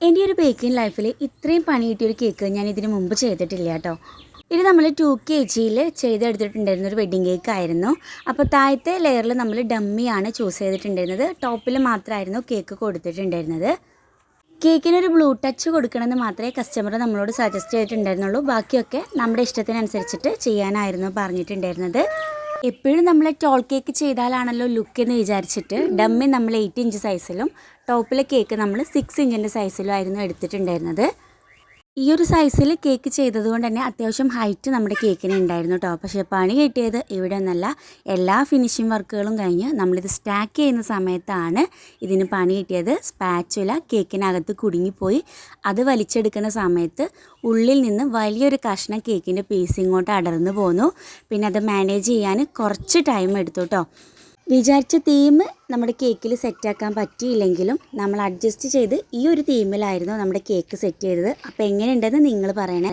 എൻ്റെ ഒരു ബേക്കിംഗ് ലൈഫിൽ ഇത്രയും പണി കിട്ടിയൊരു കേക്ക് ഞാൻ ഇതിന് മുമ്പ് ചെയ്തിട്ടില്ല കേട്ടോ. ഇത് നമ്മൾ 2 kg ചെയ്തെടുത്തിട്ടുണ്ടായിരുന്ന ഒരു വെഡ്ഡിങ് കേക്ക് ആയിരുന്നു. അപ്പോൾ താഴത്തെ ലെയറിൽ നമ്മൾ ഡമ്മിയാണ് ചൂസ് ചെയ്തിട്ടുണ്ടായിരുന്നത്. ടോപ്പിൽ മാത്രമായിരുന്നു കേക്ക് കൊടുത്തിട്ടുണ്ടായിരുന്നത്. കേക്കിനൊരു ബ്ലൂ ടച്ച് കൊടുക്കണമെന്ന് മാത്രമേ കസ്റ്റമർ നമ്മളോട് സജസ്റ്റ് ചെയ്തിട്ടുണ്ടായിരുന്നുള്ളൂ. ബാക്കിയൊക്കെ നമ്മുടെ ഇഷ്ടത്തിനനുസരിച്ചിട്ട് ചെയ്യാനായിരുന്നു പറഞ്ഞിട്ടുണ്ടായിരുന്നത്. എപ്പോഴും നമ്മൾ ടോൾ കേക്ക് ചെയ്താലാണല്ലോ ലുക്ക് എന്ന് വിചാരിച്ചിട്ട് ഡമ്മി നമ്മൾ 8 ഇഞ്ച് സൈസിലും ടോപ്പിലെ കേക്ക് നമ്മൾ 6 ഇഞ്ചിൻ്റെ സൈസിലും ആയിരുന്നു എടുത്തിട്ടുണ്ടായിരുന്നത്. ഈ ഒരു സൈസിൽ കേക്ക് ചെയ്തതുകൊണ്ട് തന്നെ അത്യാവശ്യം ഹൈറ്റ് നമ്മുടെ കേക്കിന് ഉണ്ടായിരുന്നു കേട്ടോ. പക്ഷേ പണി കിട്ടിയത് ഇവിടെ ഒന്നല്ല, എല്ലാ ഫിനിഷിംഗ് വർക്കുകളും കഴിഞ്ഞ് നമ്മളിത് സ്റ്റാക്ക് ചെയ്യുന്ന സമയത്താണ് ഇതിന് പണി കിട്ടിയത്. സ്പാച്ചുല കേക്കിനകത്ത് കുടുങ്ങിപ്പോയി. അത് വലിച്ചെടുക്കുന്ന സമയത്ത് ഉള്ളിൽ നിന്ന് വലിയൊരു കഷ്ണം കേക്കിൻ്റെ പീസ് ഇങ്ങോട്ട് അടർന്നു പോന്നു. പിന്നെ അത് മാനേജ് ചെയ്യാൻ കുറച്ച് ടൈം എടുത്തു കേട്ടോ. വിചാരിച്ച തീം നമ്മുടെ കേക്കിൽ സെറ്റാക്കാൻ പറ്റിയില്ലെങ്കിലും നമ്മൾ അഡ്ജസ്റ്റ് ചെയ്ത് ഈ ഒരു തീമിലായിരുന്നു നമ്മുടെ കേക്ക് സെറ്റ് ചെയ്തത്. അപ്പോൾ എങ്ങനെയുണ്ടെന്ന് നിങ്ങൾ പറയണേ.